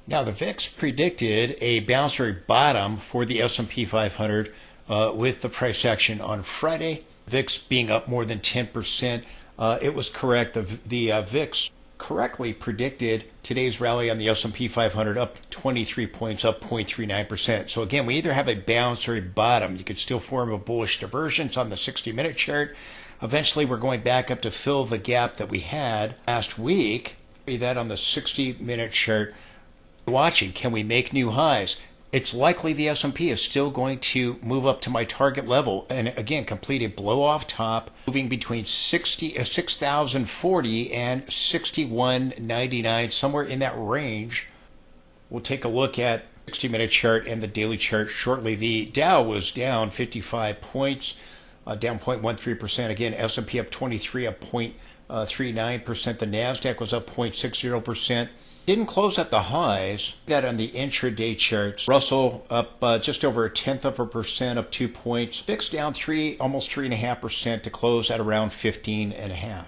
Now, the VIX predicted a bounce bottom for the S&P 500 with the price action on Friday. VIX being up more than 10%. It was correct. The VIX correctly predicted today's rally on the S&P 500 up 23 points, up 0.39%. So again, we either have a bounce or a bottom. You could still form a bullish divergence on the 60-minute chart. Eventually, we're going back up to fill the gap that we had last week. That on the 60-minute chart. Watching, can we make new highs? It's likely the S&P is still going to move up to my target level and again complete a blow-off top, moving between 6,040 and 61.99, somewhere in that range. We'll take a look at 60-minute chart and the daily chart shortly. The Dow was down 55 points, down 0.13%. Again, S&P up 23, up 0.39%. The Nasdaq was up 0.60%. Didn't close at the highs. Got on the intraday charts. Russell up just over 0.1%, up 2 points. VIX down almost 3.5% to close at around 15.5.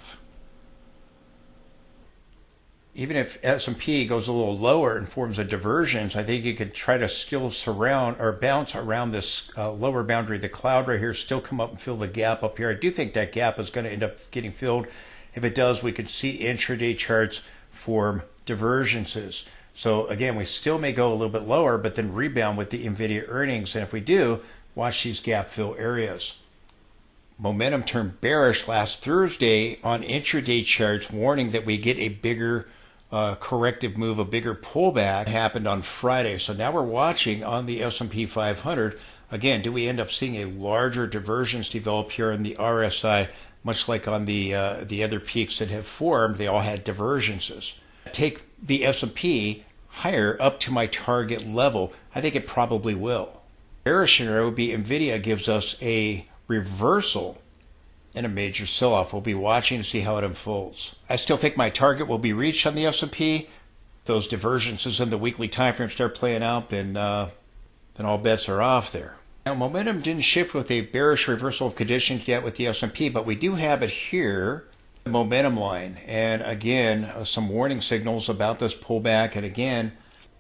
Even if S&P goes a little lower and forms a divergence, I think you could try to still surround or bounce around this lower boundary. The cloud right here still come up and fill the gap up here. I do think that gap is going to end up getting filled. If it does, we could see intraday charts form divergences. So again, we still may go a little bit lower, but then rebound with the Nvidia earnings. And if we do, watch these gap fill areas. Momentum turned bearish last Thursday on intraday charts, warning that we get a bigger corrective move, a bigger pullback happened on Friday. So now we're watching on the S&P 500. Again, do we end up seeing a larger divergence develop here in the RSI, much like on the other peaks that have formed? They all had divergences. Take the S&P higher up to my target level. I think it probably will. Bearish scenario would be Nvidia gives us a reversal and a major sell-off. We'll be watching to see how it unfolds. I still think my target will be reached on the S&P. Those divergences in the weekly time frame start playing out, then all bets are off there. Now, momentum didn't shift with a bearish reversal of conditions yet with the S&P, but we do have it here. Momentum line, and again some warning signals about this pullback. And again,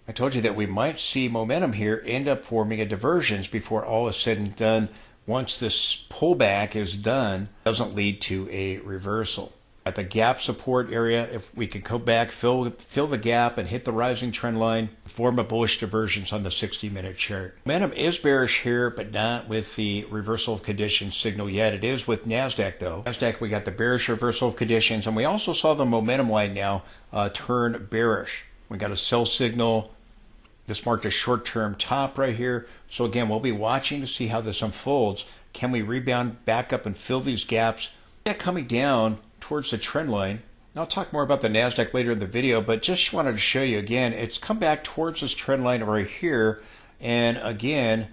I told you that we might see momentum here end up forming a divergence before all is said and done. Once this pullback is done, it doesn't lead to a reversal. At the gap support area, if we could go back, fill the gap and hit the rising trend line, form a bullish divergence on the 60-minute chart. Momentum is bearish here, but not with the reversal of conditions signal yet. It is with Nasdaq though. Nasdaq, we got the bearish reversal of conditions, and we also saw the momentum line now turn bearish. We got a sell signal. This marked a short-term top right here. So again, we'll be watching to see how this unfolds. Can we rebound back up and fill these gaps? That coming down towards the trend line. I'll talk more about the Nasdaq later in the video, but just wanted to show you again, it's come back towards this trend line right here. And again,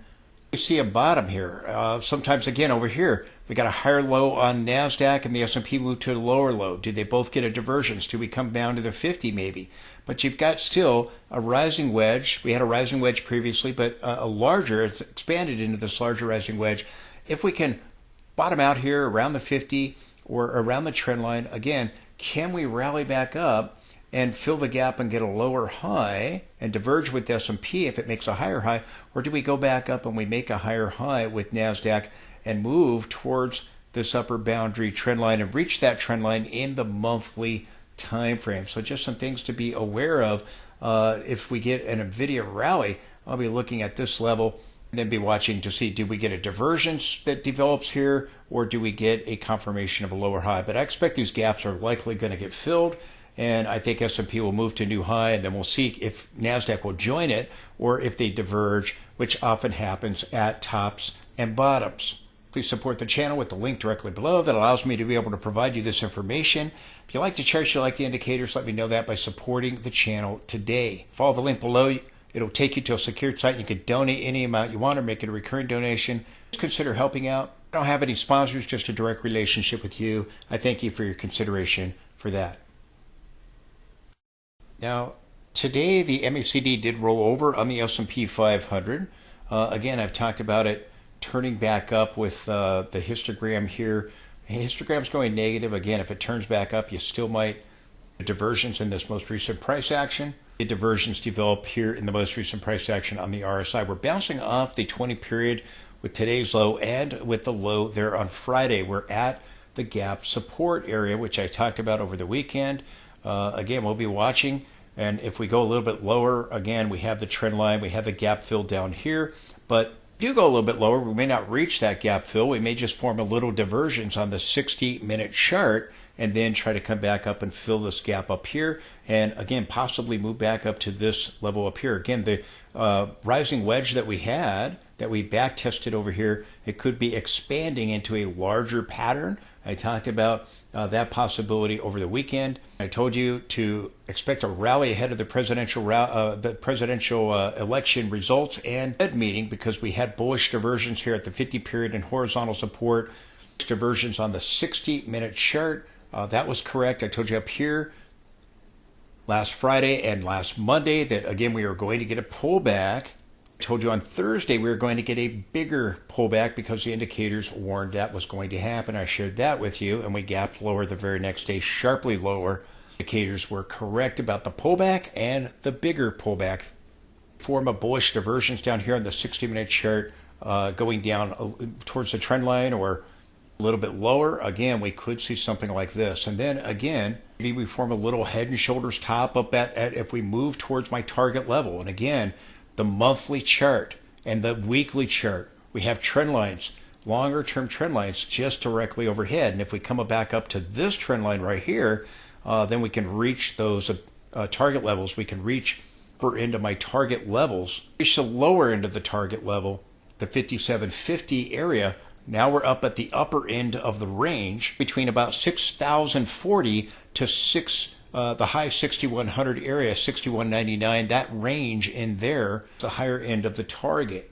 you see a bottom here. Sometimes again over here, we got a higher low on Nasdaq and the S&P moved to a lower low. Do they both get a divergence? Do we come down to the 50 maybe? But you've got still a rising wedge. We had a rising wedge previously, but it's expanded into this larger rising wedge. If we can bottom out here around the 50 or around the trend line, again, can we rally back up and fill the gap and get a lower high and diverge with S&P if it makes a higher high? Or do we go back up and we make a higher high with Nasdaq and move towards this upper boundary trend line and reach that trend line in the monthly time frame? So just some things to be aware of. If we get an Nvidia rally, I'll be looking at this level and then be watching to see, do we get a divergence that develops here, or do we get a confirmation of a lower high? But I expect these gaps are likely going to get filled, and I think S&P will move to a new high, and then we'll see if Nasdaq will join it or if they diverge, which often happens at tops and bottoms. Please support the channel with the link directly below that allows me to be able to provide you this information. If you like the charts, you like the indicators, let me know that by supporting the channel today. Follow the link below. It'll take you to a secured site. You can donate any amount you want or make it a recurring donation. Just consider helping out. I don't have any sponsors, just a direct relationship with you. I thank you for your consideration for that. Now, today the MACD did roll over on the S&P 500. Again, I've talked about it turning back up with the histogram here. The histogram's going negative. Again, if it turns back up, you still might divergence in this most recent price action. diversions develop here in the most recent price action on the RSI. We're bouncing off the 20 period with today's low and with the low there on Friday. We're at the gap support area, which I talked about over the weekend. Again, we'll be watching. And if we go a little bit lower, again, we have the trend line, we have the gap fill down here. But do go a little bit lower, we may not reach that gap fill. We may just form a little diversions on the 60-minute chart and then try to come back up and fill this gap up here. And again, possibly move back up to this level up here. Again, the rising wedge that we had, that we back tested over here, it could be expanding into a larger pattern. I talked about that possibility over the weekend. I told you to expect a rally ahead of the presidential election results and Fed meeting, because we had bullish diversions here at the 50 period and horizontal support, diversions on the 60-minute chart. That was correct. I told you up here last Friday and last Monday that, again, we were going to get a pullback. I told you on Thursday we were going to get a bigger pullback because the indicators warned that was going to happen. I shared that with you, and we gapped lower the very next day, sharply lower. Indicators were correct about the pullback and the bigger pullback. Form of bullish diversions down here on the 60-minute chart, going down towards the trend line or a little bit lower. Again, we could see something like this. And then again, maybe we form a little head and shoulders top up at if we move towards my target level. And again, the monthly chart and the weekly chart, we have trend lines, longer term trend lines just directly overhead. And if we come back up to this trend line right here, then we can reach those target levels. We can reach upper end of my target levels, reach the lower end of the target level, the 5750 area. Now we're up at the upper end of the range between about 6,040 to the high 6,100 area, 6,199. That range in there is the higher end of the target.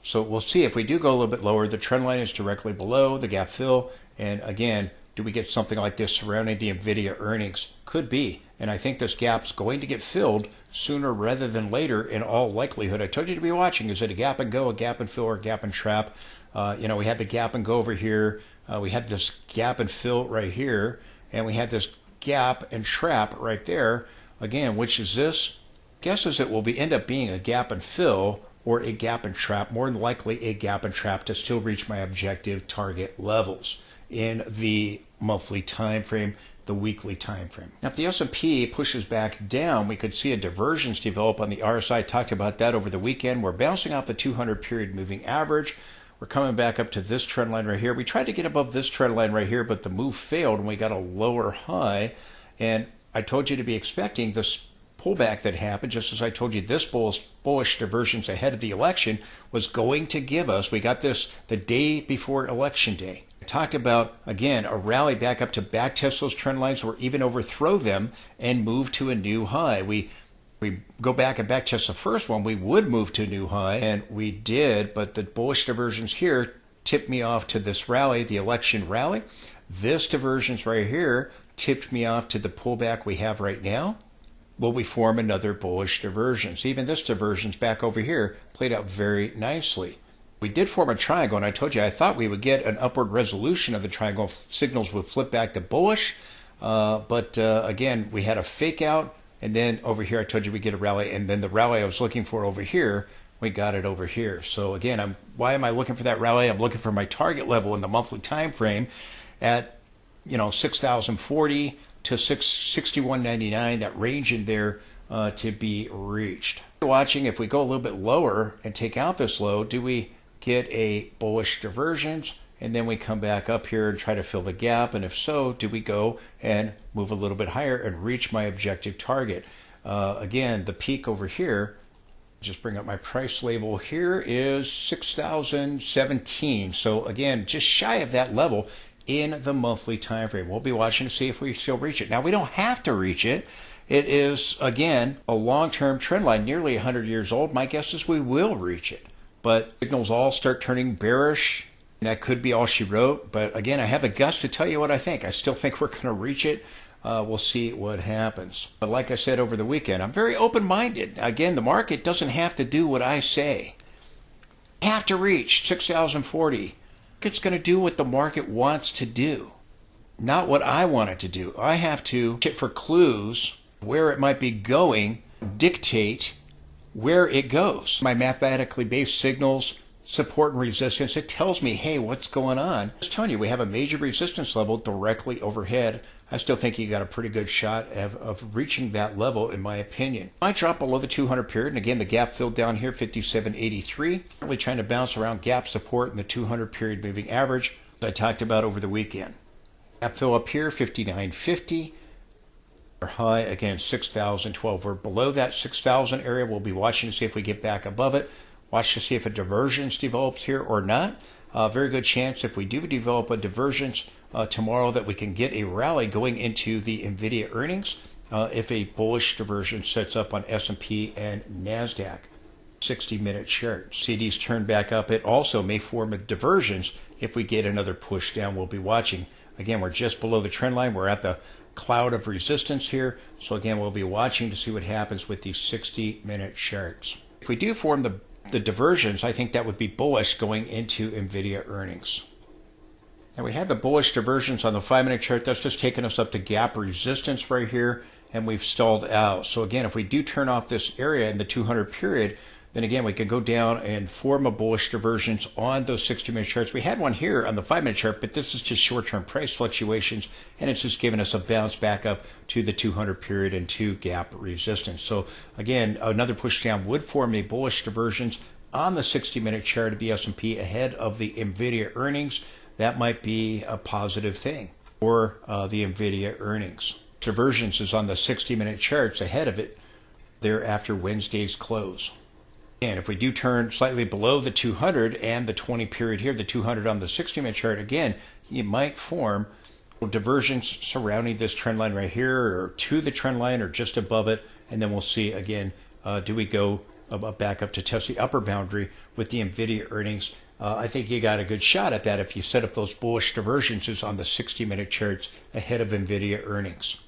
So we'll see if we do go a little bit lower. The trend line is directly below the gap fill. And again, do we get something like this surrounding the Nvidia earnings? Could be. And I think this gap's going to get filled sooner rather than later in all likelihood. I told you to be watching. Is it a gap and go, a gap and fill, or a gap and trap? We had the gap and go over here. We had this gap and fill right here. And we had this gap and trap right there. Again, which is this? Guess is it will end up being a gap and fill or a gap and trap. More than likely a gap and trap to still reach my objective target levels in the monthly time frame, the weekly time frame. Now, if the S&P pushes back down, we could see a divergence develop on the RSI. Talked about that over the weekend. We're bouncing off the 200 period moving average. We're coming back up to this trend line right here. We tried to get above this trend line right here, but the move failed and we got a lower high. And I told you to be expecting this pullback that happened, just as I told you this bullish divergence ahead of the election was going to give us. We got this the day before election day. I talked about, again, a rally back up to back test those trend lines or even overthrow them and move to a new high. We go back and back test the first one, we would move to a new high, and we did, but the bullish diversions here tipped me off to this rally, the election rally. This divergence right here tipped me off to the pullback we have right now. Will we form another bullish divergence? Even this divergence back over here played out very nicely. We did form a triangle, and I told you I thought we would get an upward resolution of the triangle. Signals would flip back to bullish, but again, we had a fake out. And then over here, I told you we get a rally. And then the rally I was looking for over here, we got it over here. So again, why am I looking for that rally? I'm looking for my target level in the monthly time frame at 6,040 to 6,199. That range in there to be reached. Watching, if we go a little bit lower and take out this low, do we get a bullish divergence? And then we come back up here and try to fill the gap. And if so, do we go and move a little bit higher and reach my objective target? Again, the peak over here, just bring up my price label here, is 6,017. So again, just shy of that level in the monthly time frame. We'll be watching to see if we still reach it. Now, we don't have to reach it. It is, again, a long-term trend line, nearly 100 years old. My guess is we will reach it. But signals all start turning bearish. That could be all she wrote, but again, I have the guts to tell you what I think. I still think we're going to reach it. We'll see what happens. But like I said over the weekend, I'm very open-minded. Again, the market doesn't have to do what I say. You have to reach 6,040. It's going to do what the market wants to do, not what I want it to do. I have to check for clues where it might be going dictate where it goes. My mathematically based signals, support and resistance, it tells me, hey, what's going on? I'm just telling you, we have a major resistance level directly overhead. I still think you got a pretty good shot of reaching that level, in my opinion. Might drop below the 200 period, and again, the gap filled down here, 57.83. Currently trying to bounce around gap support in the 200 period moving average, as I talked about over the weekend. Gap fill up here, 59.50. Our high, again, 6,012. We're below that 6,000 area. We'll be watching to see if we get back above it. Watch to see if a divergence develops here or not. Very good chance if we do develop a divergence tomorrow that we can get a rally going into the Nvidia earnings if a bullish divergence sets up on S&P and Nasdaq. 60-minute chart. See these turn back up. It also may form a divergence if we get another push down. We'll be watching. Again, we're just below the trend line. We're at the cloud of resistance here. So again, we'll be watching to see what happens with these 60-minute charts. If we do form the divergence, I think that would be bullish going into Nvidia earnings. Now we had the bullish divergence on the 5-minute chart. That's just taking us up to gap resistance right here, and we've stalled out. So again, if we do turn off this area in the 200 period, then again, we could go down and form a bullish divergence on those 60-minute charts. We had one here on the 5-minute chart, but this is just short-term price fluctuations, and it's just giving us a bounce back up to the 200 period and to gap resistance. So again, another push down would form a bullish divergence on the 60-minute chart of the S&P ahead of the Nvidia earnings. That might be a positive thing for the Nvidia earnings. Divergence is on the 60-minute charts ahead of it there after Wednesday's close. And if we do turn slightly below the 200 and the 20 period here, the 200 on the 60-minute chart, again, you might form a divergence surrounding this trend line right here or to the trend line or just above it. And then we'll see again, do we go back up to test the upper boundary with the Nvidia earnings? I think you got a good shot at that if you set up those bullish divergences on the 60-minute charts ahead of Nvidia earnings.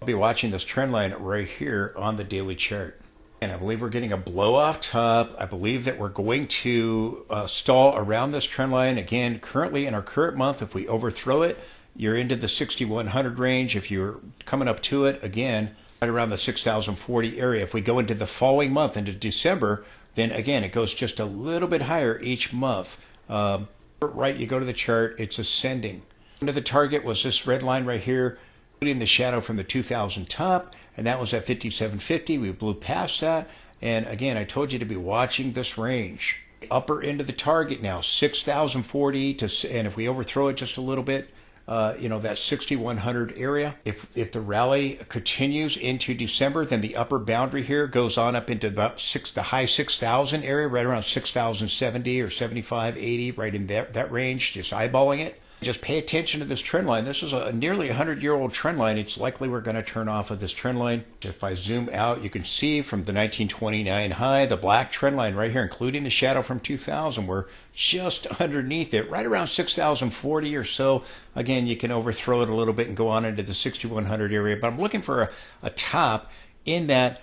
I'll be watching this trend line right here on the daily chart. And I believe we're getting a blow off top. I believe that we're going to stall around this trend line. Again, currently in our current month, if we overthrow it, you're into the 6,100 range. If you're coming up to it, again, right around the 6,040 area. If we go into the following month, into December, then again, it goes just a little bit higher each month. Right, you go to the chart, it's ascending. Under the target was this red line right here, in the shadow from the 2,000 top, and that was at 57.50. We blew past that, and again, I told you to be watching this range. Upper end of the target now, 6,040 to, and if we overthrow it just a little bit, that 6,100 area. If the rally continues into December, then the upper boundary here goes on up into about the high 6,000 area, right around 6,070 or 75, 80, right in that range. Just eyeballing it. Just pay attention to this trend line. This is a nearly 100-year-old trend line. It's likely we're going to turn off of this trend line. If I zoom out, you can see from the 1929 high, the black trend line right here, including the shadow from 2000, we're just underneath it, right around 6,040 or so. Again, you can overthrow it a little bit and go on into the 6,100 area, but I'm looking for a top in that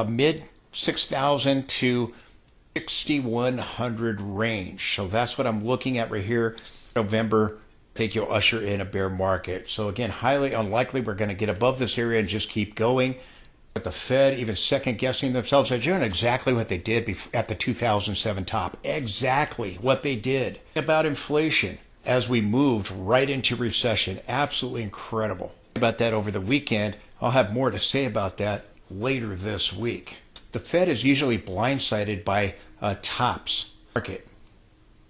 mid 6,000 to 6,100 range. So that's what I'm looking at right here. November, I think you'll usher in a bear market. So again, highly unlikely we're going to get above this area and just keep going. But the Fed even second guessing themselves, they're doing exactly what they did at the 2007 top. Exactly what they did about inflation as we moved right into recession. Absolutely incredible. About that over the weekend. I'll have more to say about that later this week. The Fed is usually blindsided by tops market.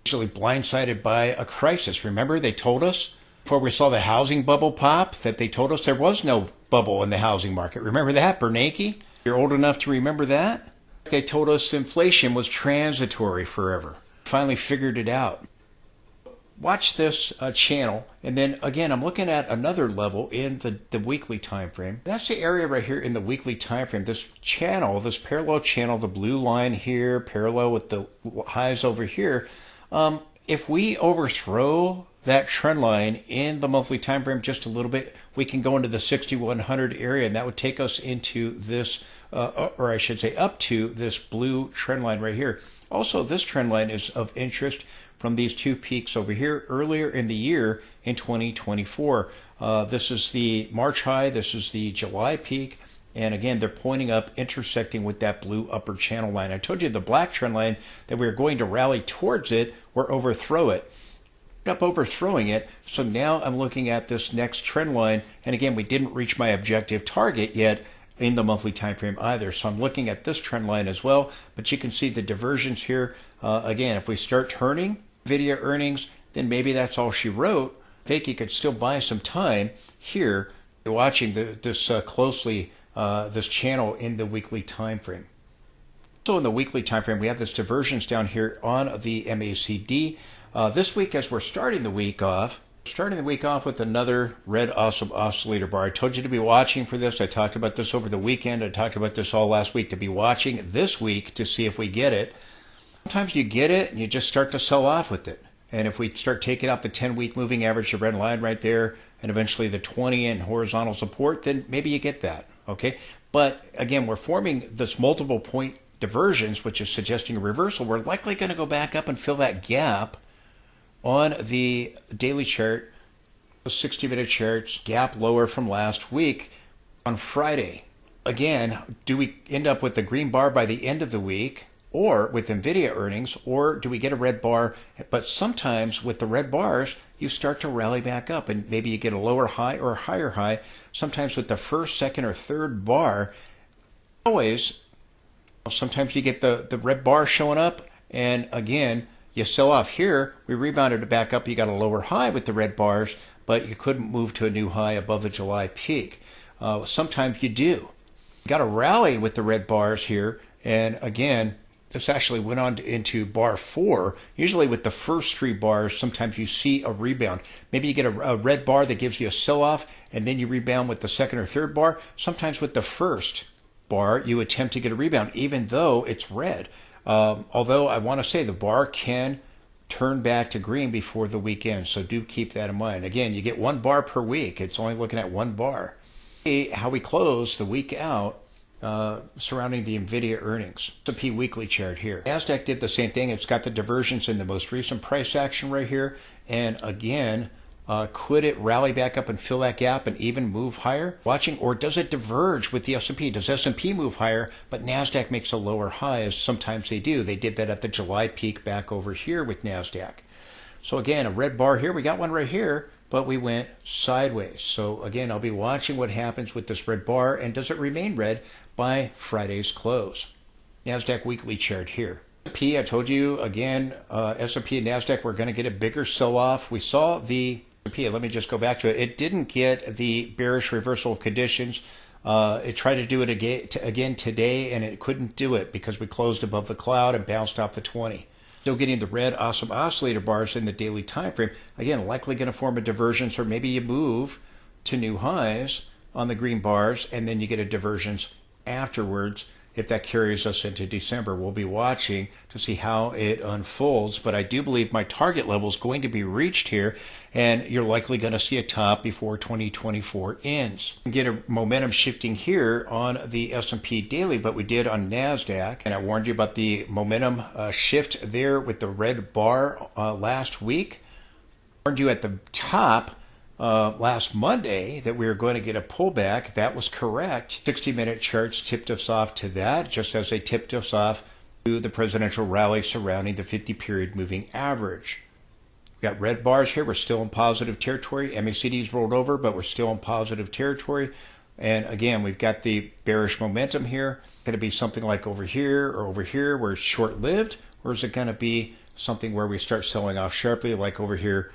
Usually blindsided by a crisis. Remember, they told us before we saw the housing bubble pop that they told us there was no bubble in the housing market. Remember that, Bernanke? You're old enough to remember that? They told us inflation was transitory forever. Finally figured it out. Watch this channel, and then again, I'm looking at another level in the weekly time frame. That's the area right here in the weekly time frame. This channel, this parallel channel, the blue line here, parallel with the highs over here. If we overthrow that trend line in the monthly time frame just a little bit, we can go into the 6,100 area, and that would take us into this, or I should say up to this blue trend line right here. Also, this trend line is of interest from these two peaks over here earlier in the year in 2024. This is the March high, this is the July peak, And again, they're pointing up, intersecting with that blue upper channel line. I told you the black trend line that we were going to rally towards it or overthrow it. Up overthrowing it. So now I'm looking at this next trend line. And again, we didn't reach my objective target yet in the monthly time frame either. So I'm looking at this trend line as well. But you can see the divergence here. Again, if we start turning Nvidia earnings, then maybe that's all she wrote. I think you could still buy some time here watching this closely. This channel in the weekly time frame. So in the weekly time frame, we have this divergence down here on the MACD. This week, as we're starting the week off with another red awesome oscillator bar. I told you to be watching for this. I talked about this over the weekend. I talked about this all last week, to be watching this week to see if we get it. Sometimes you get it and you just start to sell off with it. And if we start taking out the 10-week moving average, the red line right there, and eventually the 20 and horizontal support, then maybe you get that, okay? But again, we're forming this multiple point divergence, which is suggesting a reversal. We're likely going to go back up and fill that gap on the daily chart, the 60-minute charts, gap lower from last week on Friday. Again, do we end up with the green bar by the end of the week, or with Nvidia earnings, or do we get a red bar? But sometimes with the red bars, you start to rally back up, and maybe you get a lower high or a higher high. Sometimes with the first, second, or third bar, sometimes you get the red bar showing up, and again, you sell off here. We rebounded it back up. You got a lower high with the red bars, but you couldn't move to a new high above the July peak. Sometimes you do. You got a rally with the red bars here, and again, this actually went on into bar 4. Usually with the first 3 bars, sometimes you see a rebound. Maybe you get a red bar that gives you a sell-off, and then you rebound with the second or third bar. Sometimes with the first bar, you attempt to get a rebound, even though it's red. Although I want to say the bar can turn back to green before the weekend, so do keep that in mind. Again, you get 1 bar per week. It's only looking at 1 bar. How we close the week out surrounding the Nvidia earnings. S&P weekly chart here. Nasdaq did the same thing. It's got the divergence in the most recent price action right here. And again, could it rally back up and fill that gap and even move higher? Watching, or does it diverge with the S&P? Does S&P move higher, but Nasdaq makes a lower high, as sometimes they do? They did that at the July peak back over here with Nasdaq. So again, a red bar here. We got one right here, but we went sideways. So again, I'll be watching what happens with this red bar, and does it remain red by Friday's close? Nasdaq weekly chart here. S&P, I told you again, S&P and Nasdaq were going to get a bigger sell-off. We saw the S&P, let me just go back to it. It didn't get the bearish reversal of conditions. It tried to do it again today, and it couldn't do it because we closed above the cloud and bounced off the 20. Still getting the red awesome oscillator bars in the daily time frame. Again, likely going to form a divergence, or maybe you move to new highs on the green bars, and then you get a divergence afterwards. If that carries us into December, we'll be watching to see how it unfolds. But I do believe my target level is going to be reached here, and you're likely going to see a top before 2024 ends. Get a momentum shifting here on the S&P daily, but we did on Nasdaq, and I warned you about the momentum shift there with the red bar last week. I warned you at the top last Monday that we were going to get a pullback. That was correct. 60-minute charts tipped us off to that, just as they tipped us off to the presidential rally surrounding the 50-period moving average. We've got red bars here. We're still in positive territory. MACD's rolled over, but we're still in positive territory. And again, we've got the bearish momentum here. Going to be something like over here or over here where it's short-lived, or is it going to be something where we start selling off sharply like over here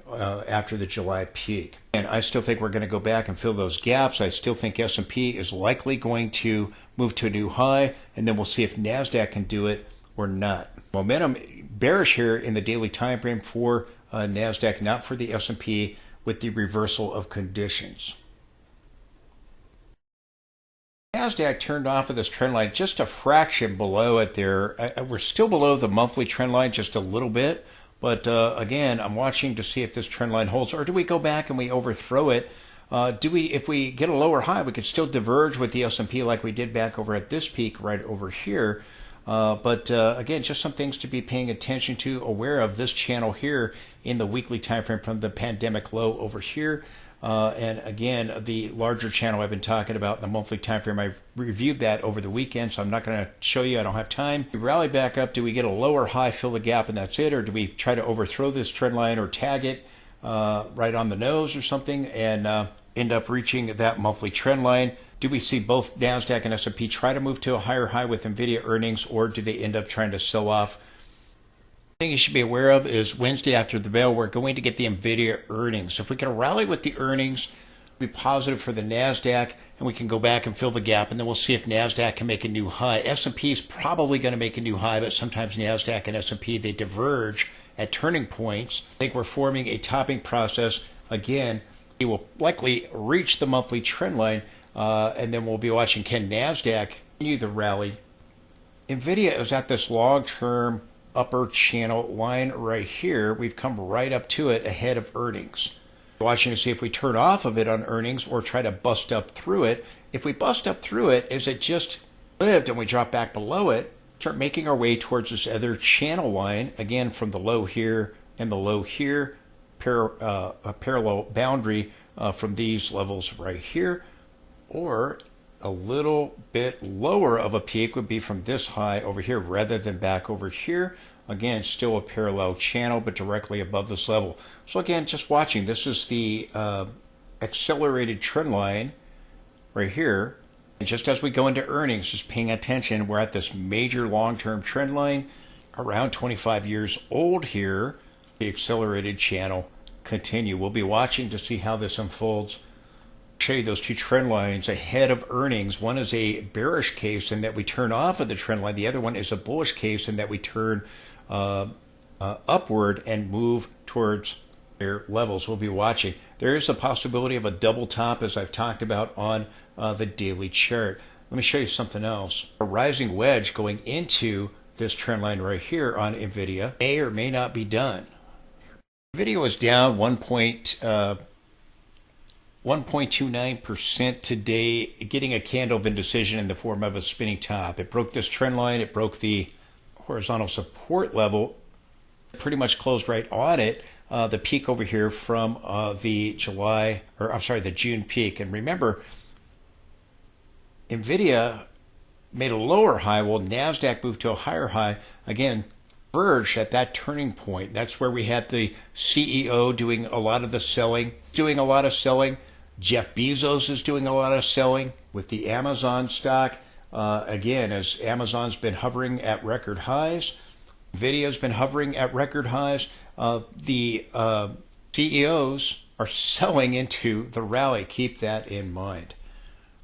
after the July peak? And I still think we're going to go back and fill those gaps. I still think S&P is likely going to move to a new high, and then we'll see if Nasdaq can do it or not. Momentum bearish here in the daily time frame for Nasdaq, not for the S&P, with the reversal of conditions. Nasdaq turned off of this trend line just a fraction below it there. We're still below the monthly trend line just a little bit. But again, I'm watching to see if this trend line holds, or do we go back and we overthrow it? If we get a lower high, we could still diverge with the S&P like we did back over at this peak right over here. But again, just some things to be paying attention to, aware of this channel here in the weekly time frame from the pandemic low over here. And again, the larger channel I've been talking about, the monthly time frame, I reviewed that over the weekend, so I'm not going to show you. I don't have time. We rally back up. Do we get a lower high, fill the gap, and that's it? Or do we try to overthrow this trend line or tag it right on the nose or something and end up reaching that monthly trend line? Do we see both Nasdaq and S&P try to move to a higher high with Nvidia earnings, or do they end up trying to sell off? The thing you should be aware of is Wednesday after the bell, we're going to get the Nvidia earnings. If we can rally with the earnings, be positive for the Nasdaq, and we can go back and fill the gap, and then we'll see if Nasdaq can make a new high. S&P is probably going to make a new high, but sometimes Nasdaq and S&P, they diverge at turning points. I think we're forming a topping process. Again, it will likely reach the monthly trend line, and then we'll be watching, can Nasdaq continue the rally? Nvidia is at this long-term upper channel line right here. We've come right up to it ahead of earnings. Watching to see if we turn off of it on earnings or try to bust up through it. If we bust up through it, as it just lived and we drop back below it, start making our way towards this other channel line, again from the low here and the low here, a parallel boundary from these levels right here, or a little bit lower of a peak would be from this high over here rather than back over here. Again, still a parallel channel, but directly above this level. So again, just watching. This is the accelerated trend line right here. And just as we go into earnings, just paying attention, we're at this major long-term trend line, around 25 years old here. The accelerated channel continue. We'll be watching to see how this unfolds. Show you those two trend lines ahead of earnings. One is a bearish case in that we turn off of the trend line. The other one is a bullish case in that we turn upward and move towards their levels. We'll be watching. There is a possibility of a double top, as I've talked about on the daily chart. Let me show you something else. A rising wedge going into this trend line right here on Nvidia may or may not be done. Nvidia was down 1.29% today, getting a candle of indecision in the form of a spinning top. It broke this trend line. It broke the horizontal support level. Pretty much closed right on it. The peak over here from the June peak. And remember, Nvidia made a lower high. Well, Nasdaq moved to a higher high. Again, verged at that turning point. That's where we had the CEO doing a lot of the selling, Jeff Bezos is doing a lot of selling with the Amazon stock. Again, as Amazon's been hovering at record highs, Nvidia's been hovering at record highs. The CEOs are selling into the rally. Keep that in mind.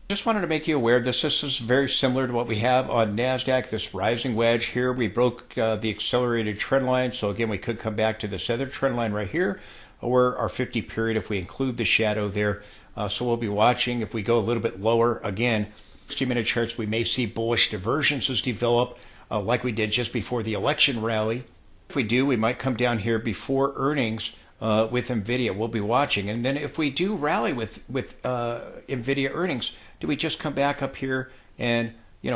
Just wanted to make you aware this is very similar to what we have on Nasdaq, this rising wedge here. We broke the accelerated trend line, so again we could come back to this other trend line right here, or our 50 period if we include the shadow there. So we'll be watching. If we go a little bit lower, again, 60-minute charts, we may see bullish divergences develop like we did just before the election rally. If we do, we might come down here before earnings with Nvidia. We'll be watching. And then if we do rally with Nvidia earnings, do we just come back up here and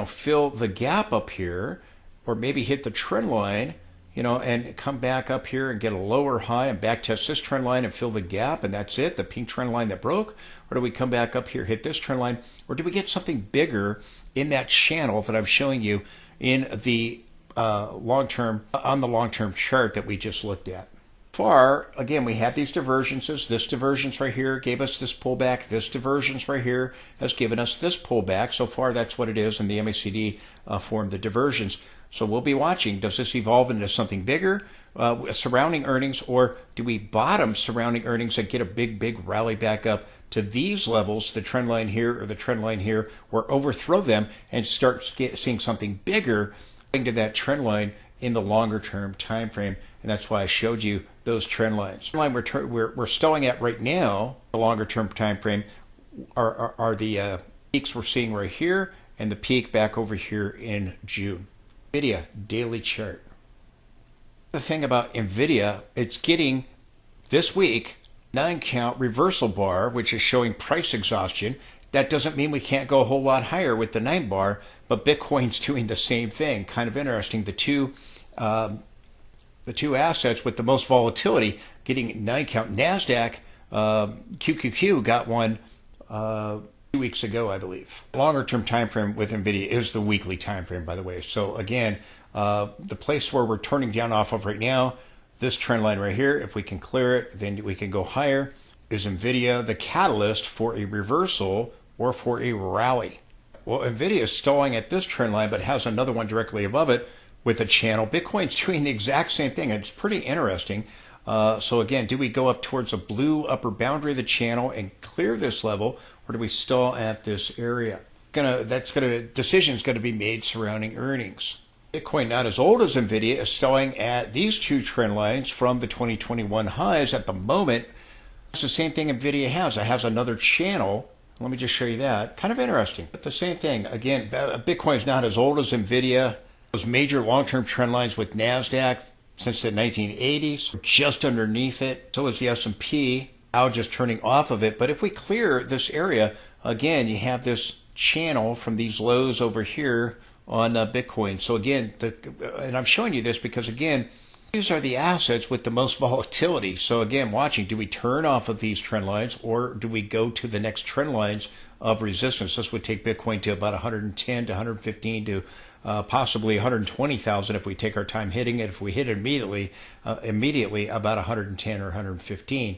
fill the gap up here, or maybe hit the trend line, and come back up here and get a lower high and back test this trend line and fill the gap, and that's it, the pink trend line that broke? Or do we come back up here, hit this trend line, or do we get something bigger in that channel that I'm showing you in the long-term chart that we just looked at? Again, we had these divergences. This divergence right here gave us this pullback. This divergence right here has given us this pullback. So far, that's what it is, and the MACD formed the divergence. So we'll be watching. Does this evolve into something bigger surrounding earnings, or do we bottom surrounding earnings and get a big rally back up to these levels, the trend line here or the trend line here, or overthrow them and start seeing something bigger into that trend line in the longer term time frame? And that's why I showed you those trend lines. The line we're stalling at right now, the longer term time frame, are the peaks we're seeing right here and the peak back over here in June. Nvidia daily chart. The thing about Nvidia, it's getting this week 9-count reversal bar, which is showing price exhaustion. That doesn't mean we can't go a whole lot higher with the 9 bar, but Bitcoin's doing the same thing. Kind of interesting. The two assets with the most volatility getting 9-count. Nasdaq QQQ got one 2 weeks ago, I believe. Longer term time frame with Nvidia is the weekly time frame, by the way. So again, the place where we're turning down off of right now, this trend line right here, if we can clear it, then we can go higher. Is Nvidia the catalyst for a reversal or for a rally? Well, Nvidia is stalling at this trend line, but has another one directly above it with a channel. Bitcoin's doing the exact same thing. It's pretty interesting. So again, do we go up towards a blue upper boundary of the channel and clear this level, or do we stall at this area? Decision's going to be made surrounding earnings. Bitcoin, not as old as Nvidia, is stalling at these two trend lines from the 2021 highs at the moment. It's the same thing Nvidia has. It has another channel. Let me just show you that. Kind of interesting. But the same thing. Again, Bitcoin is not as old as Nvidia. Those major long-term trend lines with Nasdaq since the 1980s, just underneath it. So is the S&P, now just turning off of it. But if we clear this area, again, you have this channel from these lows over here on Bitcoin. So again, and I'm showing you this because, again, these are the assets with the most volatility. So again, watching, do we turn off of these trend lines or do we go to the next trend lines of resistance? This would take Bitcoin to about 110 to 115 to possibly 120,000 if we take our time hitting it. If we hit it immediately about 110 or 115.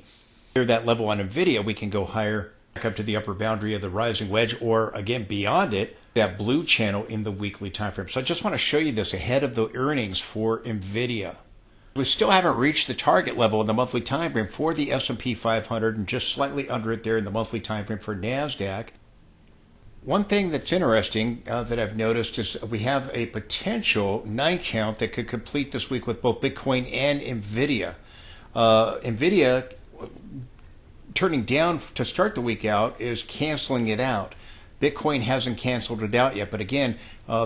Near that level on Nvidia, we can go higher, back up to the upper boundary of the rising wedge, or again beyond it, that blue channel in the weekly time frame. So I just want to show you this ahead of the earnings for Nvidia. We still haven't reached the target level in the monthly time frame for the S&P 500 and just slightly under it there in the monthly time frame for Nasdaq. One thing that's interesting that I've noticed is we have a potential 9 count that could complete this week with both Bitcoin and Nvidia. Nvidia turning down to start the week out is canceling it out. Bitcoin hasn't canceled it out yet, but again,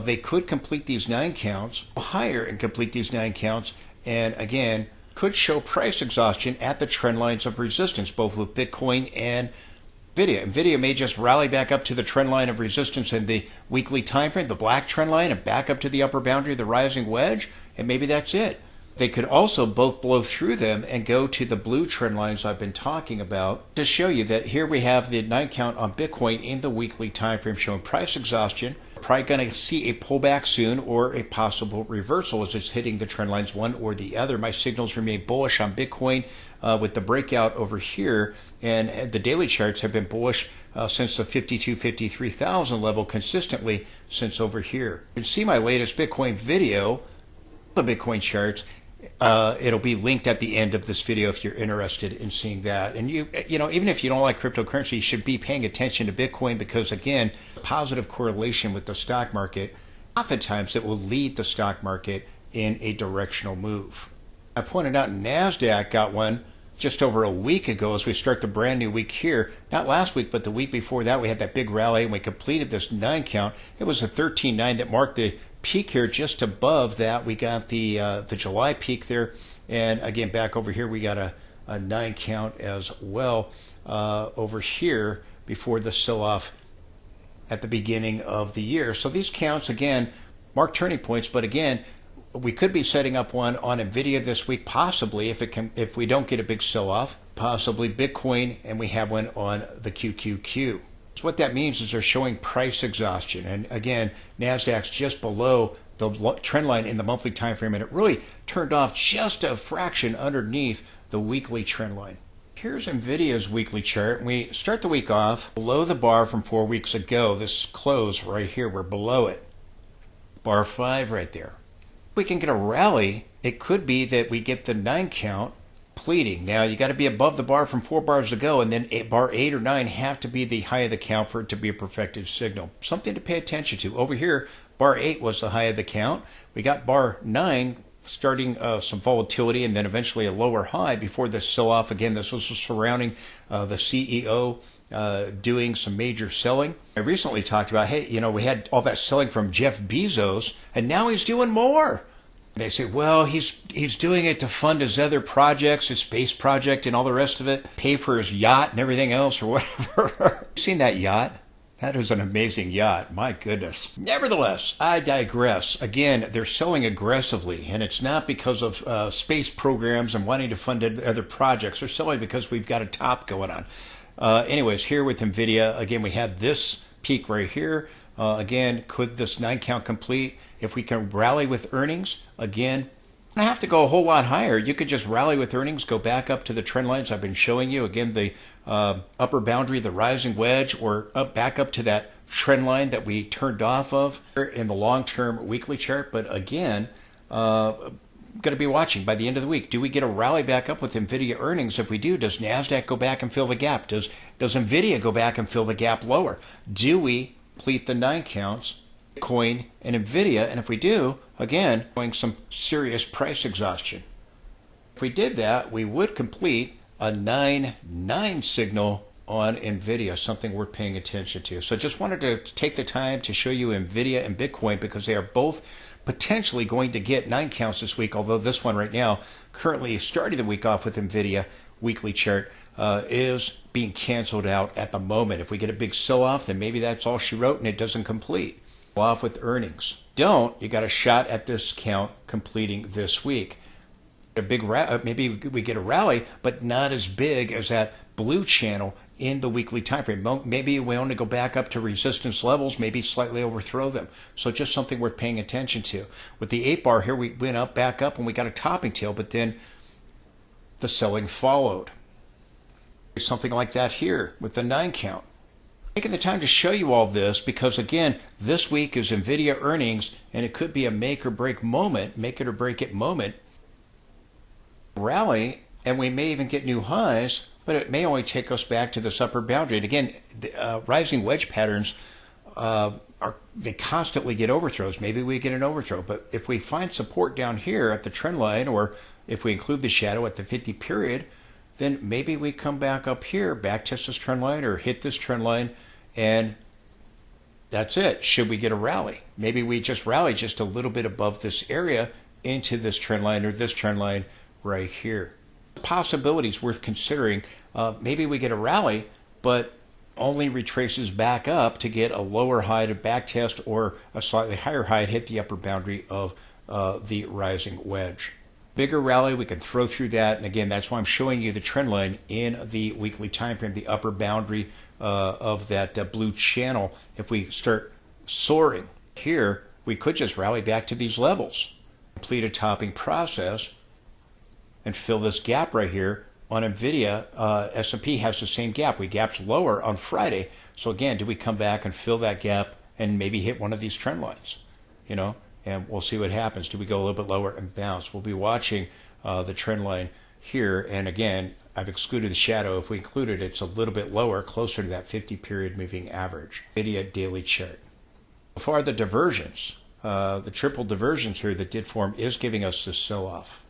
they could complete these 9 counts, higher and complete these 9 counts, and again, could show price exhaustion at the trend lines of resistance, both with Bitcoin and Nvidia. Nvidia may just rally back up to the trend line of resistance in the weekly time frame, the black trend line, and back up to the upper boundary of the rising wedge, and maybe that's it. They could also both blow through them and go to the blue trend lines I've been talking about to show you that here we have the 9 count on Bitcoin in the weekly time frame showing price exhaustion. Probably going to see a pullback soon or a possible reversal as it's hitting the trend lines one or the other. My signals remain bullish on Bitcoin with the breakout over here, and the daily charts have been bullish since the 53,000 level consistently since over here. You can see my latest Bitcoin video, the Bitcoin charts. It'll be linked at the end of this video if you're interested in seeing that. And you know, even if you don't like cryptocurrency, you should be paying attention to Bitcoin because, again, positive correlation with the stock market. Oftentimes, it will lead the stock market in a directional move. I pointed out Nasdaq got one just over a week ago as we start the brand new week here. Not last week, but the week before that, we had that big rally and we completed this 9 count. It was a 13.9 that marked the peak here. Just above that, we got the July peak there, and again back over here we got a 9 count as well over here before the sell-off at the beginning of the year. So these counts again mark turning points, but again we could be setting up one on Nvidia this week, possibly if we don't get a big sell-off, possibly Bitcoin, and we have one on the QQQ. So what that means is they're showing price exhaustion, and again, Nasdaq's just below the trend line in the monthly time frame, and it really turned off just a fraction underneath the weekly trend line. Here's Nvidia's weekly chart. We start the week off below the bar from 4 weeks ago. This close right here, we're below it. Bar 5 right there. If we can get a rally, it could be that we get the 9 count completing. Now you got to be above the bar from 4 bars ago, and then bar 8 or 9 have to be the high of the count for it to be a perfected signal. Something to pay attention to. Over here, bar 8 was the high of the count. We got bar 9 starting some volatility and then eventually a lower high before the sell-off. Again, this was surrounding the CEO doing some major selling. I recently talked about, hey, you know, we had all that selling from Jeff Bezos, and now he's doing more. They say, well, he's doing it to fund his other projects, his space project and all the rest of it, pay for his yacht and everything else or whatever. You seen that yacht? That is an amazing yacht. My goodness. Nevertheless, I digress. Again, they're selling aggressively, and it's not because of space programs and wanting to fund other projects. They're selling because we've got a top going on. Anyways, here with Nvidia, again, we had this peak right here. Again, could this 9 count complete? If we can rally with earnings, again, I have to go a whole lot higher. You could just rally with earnings, go back up to the trend lines I've been showing you. Again, the upper boundary, the rising wedge, or back up to that trend line that we turned off of in the long-term weekly chart. But again, going to be watching by the end of the week. Do we get a rally back up with Nvidia earnings? If we do, does Nasdaq go back and fill the gap? Does Nvidia go back and fill the gap lower? Do we complete the 9 counts, Bitcoin and Nvidia? And if we do, again, showing some serious price exhaustion. If we did that, we would complete a 9-9 signal on Nvidia, something worth paying attention to. So just wanted to take the time to show you Nvidia and Bitcoin because they are both potentially going to get 9 counts this week, although this one right now, currently starting the week off with Nvidia weekly chart, is being canceled out at the moment. If we get a big sell-off, then maybe that's all she wrote and it doesn't complete. Off with earnings. Don't, you got a shot at this count completing this week. A big maybe we get a rally, but not as big as that blue channel in the weekly time frame. Maybe we only go back up to resistance levels, maybe slightly overthrow them. So just something worth paying attention to. With the 8 bar here, we went up, back up, and we got a topping tail, but then the selling followed. Something like that here with the 9 count. Taking the time to show you all this because, again, this week is Nvidia earnings, and it could be a make or break moment, make it or break it moment. Rally, and we may even get new highs, but it may only take us back to this upper boundary. And again, rising wedge patterns, they constantly get overthrows. Maybe we get an overthrow, but if we find support down here at the trend line, or if we include the shadow at the 50 period, then maybe we come back up here, back test this trend line or hit this trend line, and that's it. Should we get a rally? Maybe we just rally just a little bit above this area into this trend line or this trend line right here. Possibilities worth considering. Maybe we get a rally, but only retraces back up to get a lower high to back test or a slightly higher high to hit the upper boundary of the rising wedge. Bigger rally, we can throw through that. And again, that's why I'm showing you the trend line in the weekly time frame, the upper boundary of that blue channel. If we start soaring here, we could just rally back to these levels, complete a topping process, and fill this gap right here. On Nvidia, S&P has the same gap. We gapped lower on Friday. So again, do we come back and fill that gap and maybe hit one of these trend lines? You know, and we'll see what happens. Do we go a little bit lower and bounce? We'll be watching the trend line here. And again, I've excluded the shadow. If we include it, it's a little bit lower, closer to that 50 period moving average. Nvidia daily chart. So far, the diversions, the triple diversions here that did form is giving us this sell-off.